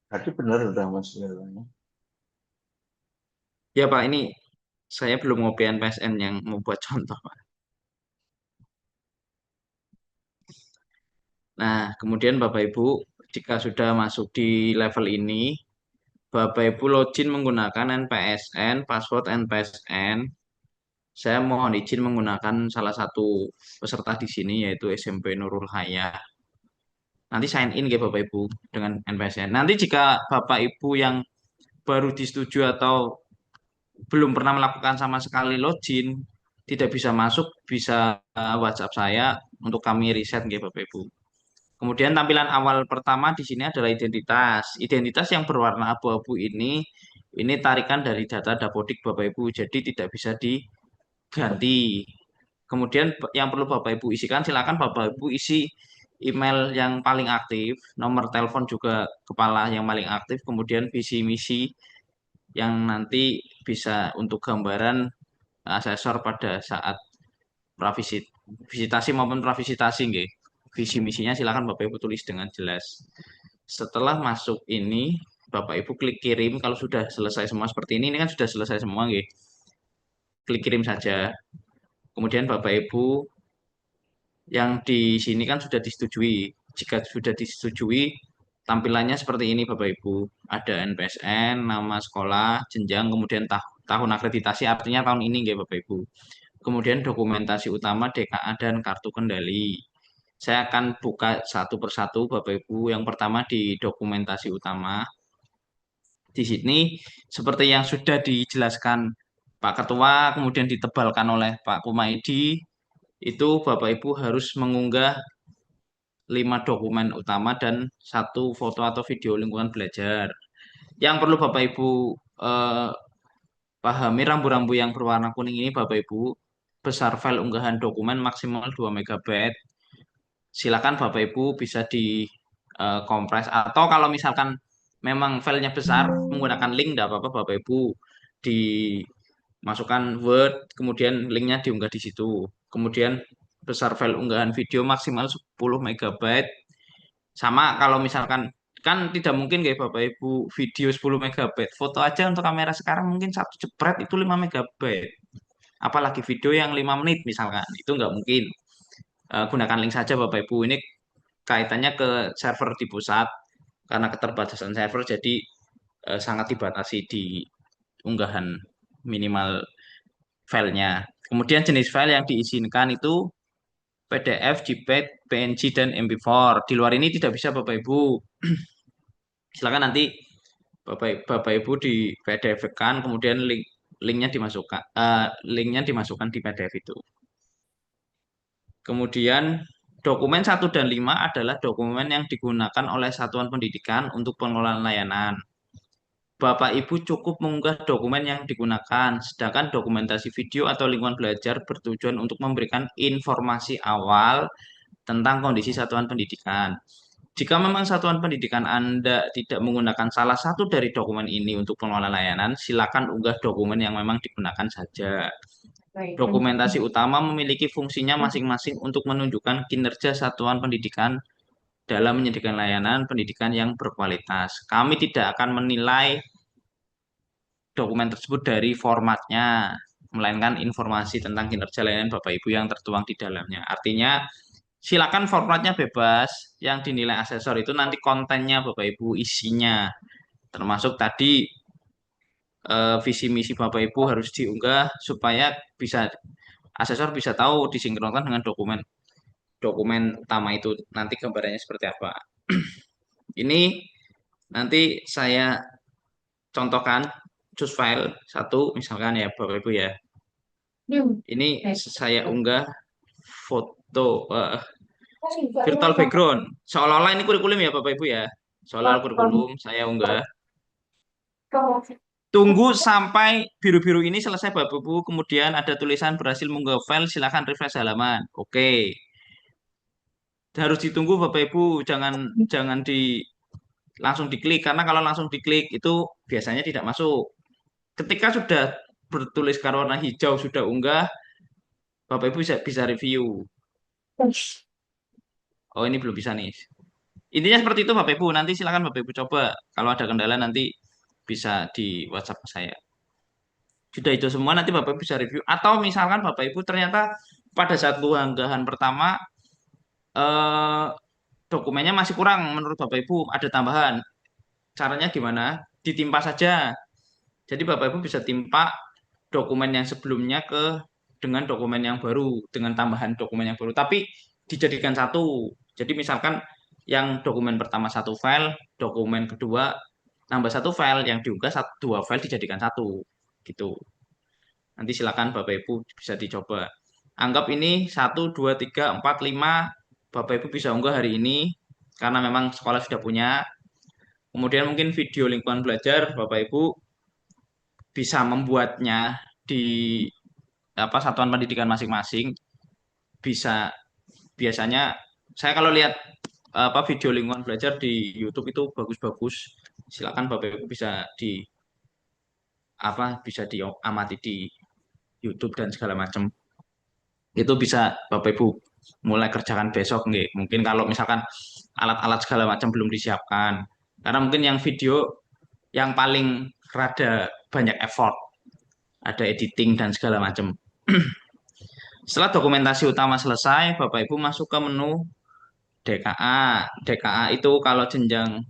Berarti benar udah Mas Lelanya. Ya Pak, ini saya belum ngopian PSN yang mau buat contoh Pak. Nah, kemudian Bapak Ibu, jika sudah masuk di level ini, Bapak Ibu login menggunakan NPSN, password NPSN. Saya mohon izin menggunakan salah satu peserta di sini yaitu SMP Nurul Hayah. Nanti sign in ya Bapak Ibu dengan NPSN. Nanti jika Bapak Ibu yang baru disetujui atau belum pernah melakukan sama sekali login, tidak bisa masuk, bisa WhatsApp saya untuk kami riset ya Bapak Ibu. Kemudian tampilan awal pertama di sini adalah identitas. Identitas yang berwarna abu-abu ini tarikan dari data Dapodik Bapak Ibu, jadi tidak bisa diganti. Kemudian yang perlu Bapak Ibu isikan, silakan Bapak Ibu isi email yang paling aktif, nomor telepon juga kepala yang paling aktif, kemudian visi misi yang nanti bisa untuk gambaran asesor pada saat visitasi maupun pravisitasi nggih. Visi misinya silakan Bapak Ibu tulis dengan jelas. Setelah masuk ini Bapak Ibu klik kirim kalau sudah selesai semua seperti ini kan sudah selesai semua nggih. Klik kirim saja. Kemudian Bapak Ibu yang di sini kan sudah disetujui. Jika sudah disetujui tampilannya seperti ini Bapak Ibu. Ada NPSN, nama sekolah, jenjang, kemudian tahun akreditasi artinya tahun ini nggih Bapak Ibu. Kemudian dokumentasi utama DKA dan kartu kendali. Saya akan buka satu persatu Bapak Ibu. Yang pertama di dokumentasi utama. Di sini seperti yang sudah dijelaskan Pak Ketua, kemudian ditebalkan oleh Pak Kumaidi, itu Bapak Ibu harus mengunggah 5 dokumen utama dan satu foto atau video lingkungan belajar. Yang perlu Bapak Ibu eh, pahami rambu-rambu yang berwarna kuning ini Bapak Ibu, besar file unggahan dokumen maksimal 2 MB. Silakan Bapak Ibu bisa di kompres atau kalau misalkan memang filenya besar menggunakan link tidak apa-apa Bapak Ibu dimasukkan Word kemudian linknya diunggah di situ. Kemudian besar file unggahan video maksimal 10 MB. Sama kalau misalkan kan tidak mungkin kayak Bapak Ibu video 10 MB. Foto aja untuk kamera sekarang mungkin satu jepret itu 5 MB. Apalagi video yang 5 menit misalkan itu nggak mungkin. Gunakan link saja Bapak Ibu. Ini kaitannya ke server di pusat karena keterbatasan server jadi sangat dibatasi di unggahan minimal filenya. Kemudian jenis file yang diizinkan itu PDF, JPEG, PNG, dan MP4. Di luar ini tidak bisa Bapak Ibu. Silakan nanti Bapak Ibu di PDF-kan, kemudian linknya dimasukkan di PDF itu. Kemudian dokumen 1 dan 5 adalah dokumen yang digunakan oleh satuan pendidikan untuk pengelolaan layanan. Bapak Ibu cukup mengunggah dokumen yang digunakan, sedangkan dokumentasi video atau lingkungan belajar bertujuan untuk memberikan informasi awal tentang kondisi satuan pendidikan. Jika memang satuan pendidikan Anda tidak menggunakan salah satu dari dokumen ini untuk pengelolaan layanan, silakan unggah dokumen yang memang digunakan saja. Dokumentasi utama memiliki fungsinya masing-masing untuk menunjukkan kinerja satuan pendidikan dalam menyediakan layanan pendidikan yang berkualitas. Kami tidak akan menilai dokumen tersebut dari formatnya, melainkan informasi tentang kinerja layanan Bapak Ibu yang tertuang di dalamnya. Artinya, silakan formatnya bebas, yang dinilai asesor itu nanti kontennya Bapak Ibu, isinya. Termasuk tadi visi misi Bapak Ibu harus diunggah supaya bisa asesor bisa tahu disinkronkan dengan dokumen dokumen utama itu nanti gambarannya seperti apa. Ini nanti saya contohkan choose file satu misalkan ya Bapak Ibu ya. Ini saya unggah foto virtual background. Seolah-olah ini kurikulum ya Bapak Ibu ya. Seolah-olah kurikulum saya unggah. Tunggu sampai biru-biru ini selesai Bapak Ibu. Kemudian ada tulisan berhasil mengunggah file. Silakan refresh halaman. Oke. Harus ditunggu Bapak Ibu. Jangan jangan langsung diklik karena kalau langsung diklik itu biasanya tidak masuk. Ketika sudah bertuliskan warna hijau sudah unggah, Bapak Ibu bisa review. Oh ini belum bisa nih. Intinya seperti itu Bapak Ibu. Nanti silakan Bapak Ibu coba. Kalau ada kendala nanti bisa di WhatsApp ke saya. Sudah itu semua nanti Bapak Ibu bisa review. Atau misalkan Bapak Ibu ternyata pada saat unggahan pertama eh, dokumennya masih kurang menurut Bapak Ibu, ada tambahan. Caranya gimana? Ditimpa saja. Jadi Bapak Ibu bisa timpa dokumen yang sebelumnya dengan dokumen yang baru, dengan tambahan dokumen yang baru. Tapi dijadikan satu. Jadi misalkan yang dokumen pertama satu file, dokumen kedua nambah satu file, yang diunggah dua file dijadikan satu. Gitu. Nanti silakan Bapak Ibu bisa dicoba. Anggap ini 1, 2, 3, 4, 5. Bapak Ibu bisa unggah hari ini karena memang sekolah sudah punya. Kemudian mungkin video lingkungan belajar Bapak Ibu bisa membuatnya di satuan pendidikan masing-masing. Bisa biasanya saya kalau lihat video lingkungan belajar di YouTube itu bagus-bagus. Silakan Bapak Ibu bisa diamati di YouTube dan segala macam. Itu bisa Bapak Ibu mulai kerjakan besok nggih. Mungkin kalau misalkan alat-alat segala macam belum disiapkan. Karena mungkin yang video yang paling rada banyak effort, ada editing dan segala macam. Setelah dokumentasi utama selesai, Bapak Ibu masuk ke menu DKA. DKA itu kalau jenjang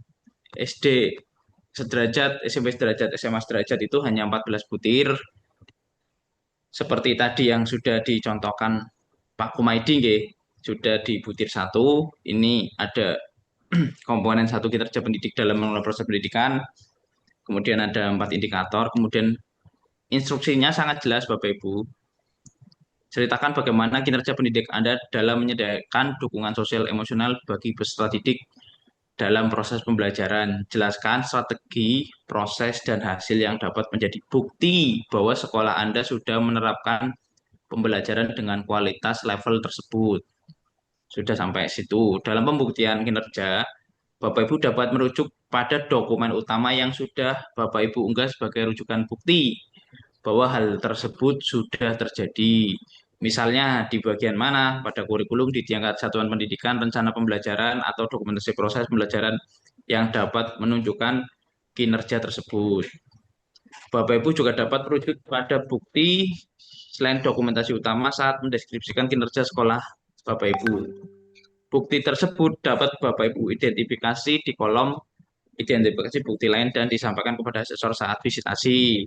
SD sederajat, SMP sederajat, SMA sederajat itu hanya 14 butir. Seperti tadi yang sudah dicontohkan Pak Kumaidi, nggih, sudah di butir satu. Ini ada komponen satu kinerja pendidik dalam mengelola proses pendidikan. Kemudian ada 4 indikator. Kemudian instruksinya sangat jelas, Bapak Ibu. Ceritakan bagaimana kinerja pendidik Anda dalam menyediakan dukungan sosial emosional bagi peserta didik dalam proses pembelajaran. Jelaskan strategi, proses, dan hasil yang dapat menjadi bukti bahwa sekolah Anda sudah menerapkan pembelajaran dengan kualitas level tersebut. Sudah sampai situ. Dalam pembuktian kinerja, Bapak Ibu dapat merujuk pada dokumen utama yang sudah Bapak Ibu unggah sebagai rujukan bukti bahwa hal tersebut sudah terjadi. Misalnya di bagian mana pada kurikulum di tingkat satuan pendidikan, rencana pembelajaran atau dokumentasi proses pembelajaran yang dapat menunjukkan kinerja tersebut. Bapak Ibu juga dapat merujuk pada bukti selain dokumentasi utama saat mendeskripsikan kinerja sekolah Bapak Ibu. Bukti tersebut dapat Bapak Ibu identifikasi di kolom identifikasi bukti lain dan disampaikan kepada asesor saat visitasi.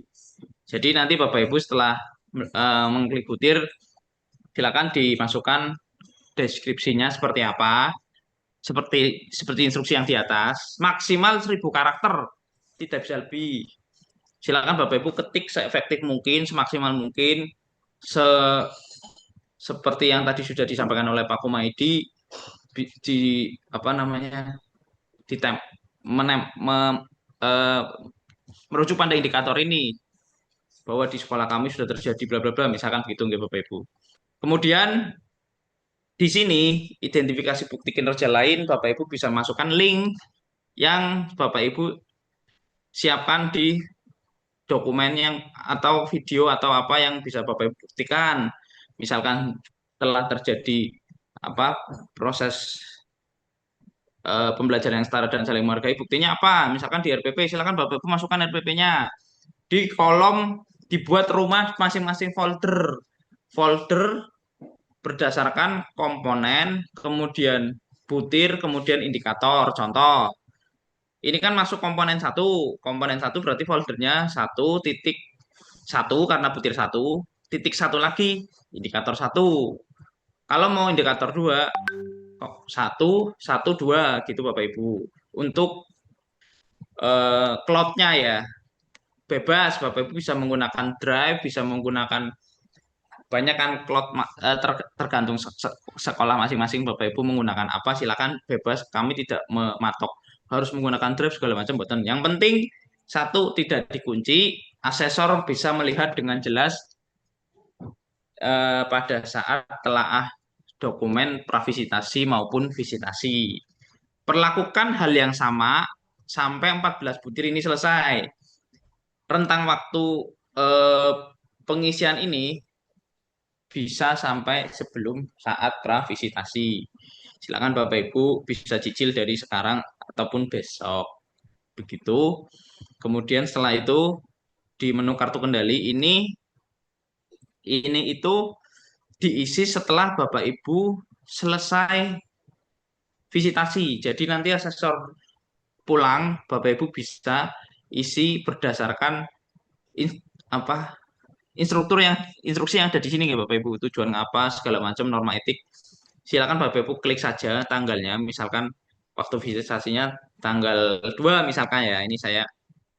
Jadi nanti Bapak Ibu setelah mengklik butir, silakan dimasukkan deskripsinya seperti apa, seperti instruksi yang di atas, maksimal 1.000 karakter, tidak bisa lebih. Silakan Bapak Ibu ketik seefektif mungkin, semaksimal mungkin, se seperti yang tadi sudah disampaikan oleh Pak Kumaidi di apa namanya di tem, menem, me- eh, merujuk pada indikator ini bahwa di sekolah kami sudah terjadi bla bla bla misalkan begitu nggih Bapak Ibu. Kemudian di sini identifikasi bukti kinerja lain Bapak Ibu bisa masukkan link yang Bapak Ibu siapkan di dokumen yang atau video atau apa yang bisa Bapak Ibu buktikan. Misalkan telah terjadi proses pembelajaran yang setara dan saling menghargai. Buktinya apa? Misalkan di RPP, silakan Bapak Ibu masukkan RPP-nya. Di kolom dibuat rumah masing-masing folder. Folder berdasarkan komponen, kemudian butir, kemudian indikator. Contoh, ini kan masuk komponen satu. Komponen satu berarti foldernya 1.1 karena butir satu, titik satu lagi, indikator satu. Kalau mau indikator dua, satu, satu, dua gitu Bapak Ibu. Untuk cloud-nya ya, bebas. Bapak Ibu bisa menggunakan Drive, bisa menggunakan banyak kan cloud tergantung sekolah masing-masing Bapak Ibu menggunakan apa silakan bebas kami tidak mematok harus menggunakan drive segala macam buatan yang penting satu tidak dikunci asesor bisa melihat dengan jelas pada saat telaah dokumen pravisitasi maupun visitasi perlakukan hal yang sama sampai 14 butir ini selesai rentang waktu eh, pengisian ini bisa sampai sebelum saat pravisitasi. Silakan Bapak Ibu bisa cicil dari sekarang ataupun besok. Begitu. Kemudian setelah itu di menu kartu kendali ini itu diisi setelah Bapak Ibu selesai visitasi. Jadi nanti asesor pulang Bapak Ibu bisa isi berdasarkan in- apa instruksi yang ada di sini ya Bapak Ibu, tujuan apa segala macam norma etik. Silakan Bapak Ibu klik saja tanggalnya, misalkan waktu visitasinya tanggal 2 misalkan ya. Ini saya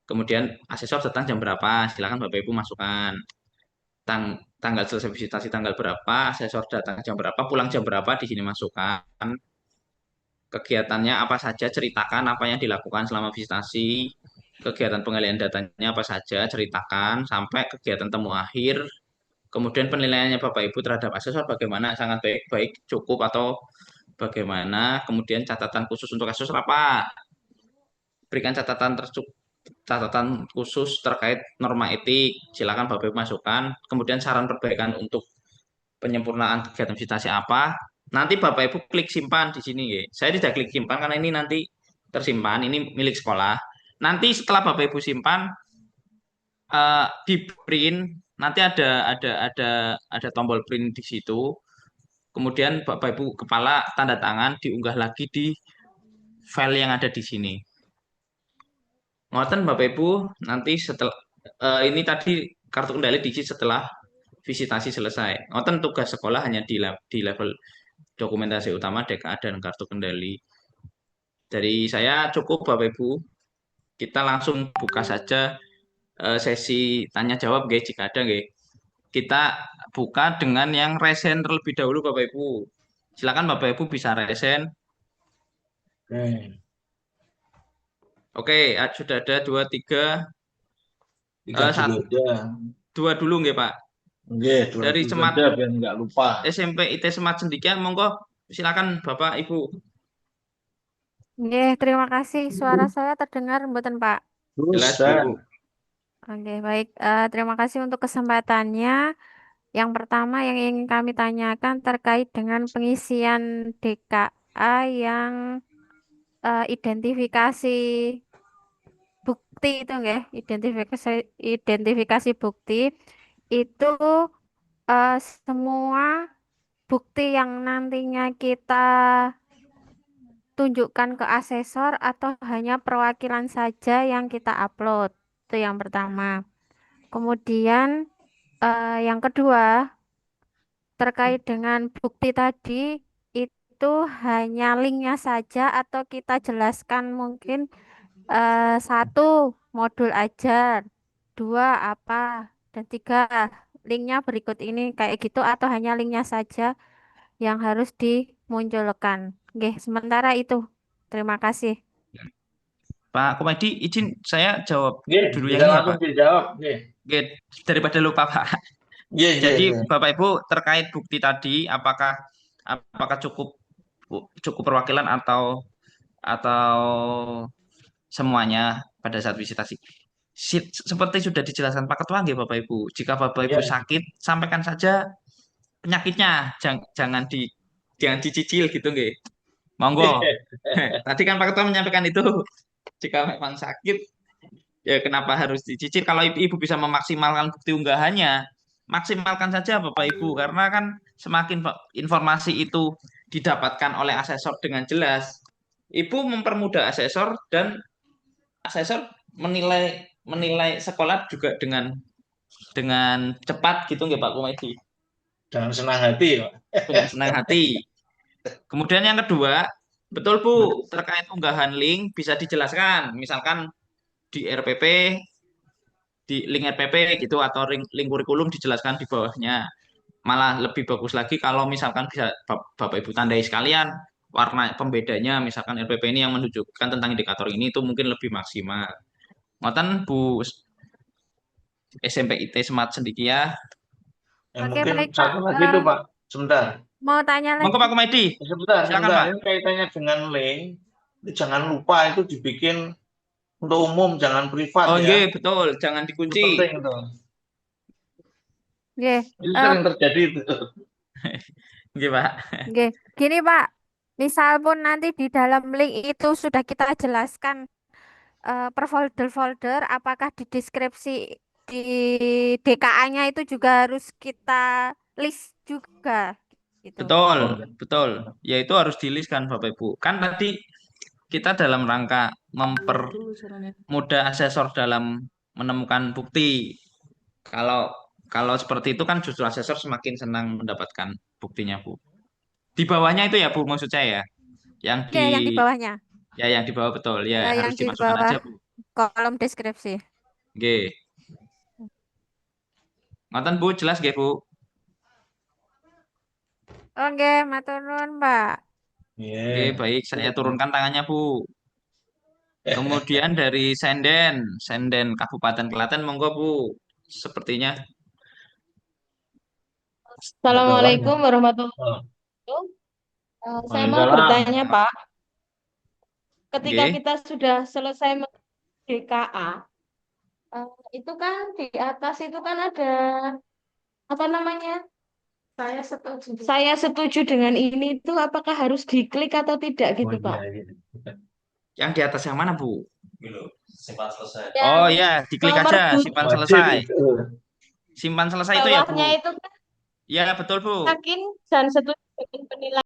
kemudian asesor datang jam berapa, silakan Bapak Ibu masukkan tanggal selesai visitasi tanggal berapa, asesor datang jam berapa, pulang jam berapa, di sini masukkan kegiatannya apa saja, ceritakan apa yang dilakukan selama visitasi, kegiatan penggalian datanya apa saja, ceritakan sampai kegiatan temu akhir. Kemudian penilaiannya Bapak Ibu terhadap asesor bagaimana, sangat baik, baik, cukup atau bagaimana. Kemudian catatan khusus untuk asesor apa? Berikan catatan khusus terkait norma etik. Silakan Bapak Ibu masukkan. Kemudian saran perbaikan untuk penyempurnaan kegiatan visitasi apa? Nanti Bapak Ibu klik simpan di sini ya. Saya tidak klik simpan karena ini nanti tersimpan, ini milik sekolah. Nanti setelah Bapak Ibu simpan di print, nanti ada tombol print di situ. Kemudian Bapak Ibu kepala tanda tangan diunggah lagi di file yang ada di sini. Ngoten Bapak Ibu, nanti setelah ini tadi kartu kendali diisi setelah visitasi selesai. Ngoten tugas sekolah hanya di level dokumentasi utama DKA dan kartu kendali. Dari saya cukup Bapak Ibu. Kita langsung buka saja sesi tanya jawab guys jika ada guys. Kita buka dengan yang resen terlebih dahulu Bapak Ibu. Silakan Bapak Ibu bisa resen. Oke. Oke, sudah ada dua tiga. Tiga dulu Satu aja. dua dulu nggih Pak. Oke, dua Dari dulu Semat aja biar nggak lupa. SMP IT Semat Cendekia, monggo silakan Bapak Ibu. Oke, terima kasih. Suara saya terdengar mboten, Pak? Terus Jelas dan Bu. Oke, baik. Terima kasih untuk kesempatannya. Yang pertama yang ingin kami tanyakan terkait dengan pengisian DKA yang identifikasi bukti itu enggak? Identifikasi bukti itu semua bukti yang nantinya kita tunjukkan ke asesor atau hanya perwakilan saja yang kita upload. Itu yang pertama. Kemudian yang kedua, terkait dengan bukti tadi, itu hanya linknya saja atau kita jelaskan mungkin satu modul ajar, dua apa, dan tiga linknya berikut ini kayak gitu atau hanya linknya saja yang harus dimunculkan. Oke, sementara itu. Terima kasih. Pak Komedi, izin saya jawab oke, dulu yang bisa ini ya langsung Pak. dijawab. Oke. Oke, daripada lupa Pak. Iya, iya, Jadi iya. Bapak Ibu terkait bukti tadi, apakah cukup cukup perwakilan atau semuanya pada saat visitasi? Seperti sudah dijelaskan Pak Ketua nggih Bapak Ibu. Jika Bapak Ibu Iya. sakit, sampaikan saja penyakitnya, jangan dicicil gitu nggih. Monggo. Tadi kan Pak Ketua menyampaikan itu. Jika memang sakit, ya kenapa harus dicicil? Kalau ibu bisa memaksimalkan bukti unggahannya, maksimalkan saja Bapak Ibu, karena kan semakin informasi itu didapatkan oleh asesor dengan jelas, ibu mempermudah asesor dan asesor menilai menilai sekolah juga dengan cepat gitu nggak Pak Komedi, Dengan senang hati, Pak. dengan senang hati. Kemudian yang kedua, betul Bu, terkait unggahan link bisa dijelaskan, misalkan di RPP, di link RPP gitu atau link kurikulum dijelaskan di bawahnya. Malah lebih bagus lagi kalau misalkan bisa Bapak Ibu tandai sekalian warna pembedanya, misalkan RPP ini yang menunjukkan tentang indikator ini itu mungkin lebih maksimal. Ngoten Bu SMP IT Smart Sendikia. Oke, Mungkin baik, Pak. satu lagi tuh, Pak. Sebentar. Mau tanya Monggo lagi. Pak Komedi. Sebentar, Silakan sebentar. Pak. Ini kaitannya dengan link. Itu jangan lupa itu dibikin untuk umum, jangan privat Oh ya. iya betul, jangan Itu dikunci. penting itu. Oke, Itu eh, sering terjadi itu. Oke Pak. oke. Gini, Pak. Misal pun nanti di dalam link itu sudah kita jelaskan per folder-folder, apakah di deskripsi di DKA-nya itu juga harus kita list juga gitu. Betul, Oh, ya. betul. Ya itu harus di-list kan Bapak Ibu. Kan tadi kita dalam rangka mempermudah asesor dalam menemukan bukti. Kalau kalau seperti itu kan justru asesor semakin senang mendapatkan buktinya, Bu. Di bawahnya itu ya, Bu, maksud saya ya. Yang di Ya, yang di bawahnya. ya yang di bawah betul. Ya Ya, harus yang di dimasukkan bawah aja, Bu. kolom deskripsi. Oke. Ngoten, Bu, jelas nggih, Bu? Oke, matur nuwun, Mbak. Oke, Iya. baik. Saya turunkan tangannya, Bu. Kemudian dari Senden, Senden Kabupaten Klaten, monggo, Bu. Sepertinya. Ada kawan. Assalamualaikum warahmatullahi Oh, wabarakatuh. Saya mau Waalaikumsalam. bertanya, Pak, ketika Oke. kita sudah selesai DKA, itu kan di atas itu kan ada apa namanya? Saya setuju. Saya setuju dengan ini itu apakah harus diklik atau tidak Oh gitu, iya, Pak? iya. Yang di atas yang mana, Bu? Simpan selesai. Oh Yang ya, diklik nomor aja, but simpan Wajib selesai. itu. Simpan selesai itu ya, Bu. bawahnya itu kan Ya, betul, Bu. yakin dan setuju dengan penilaian.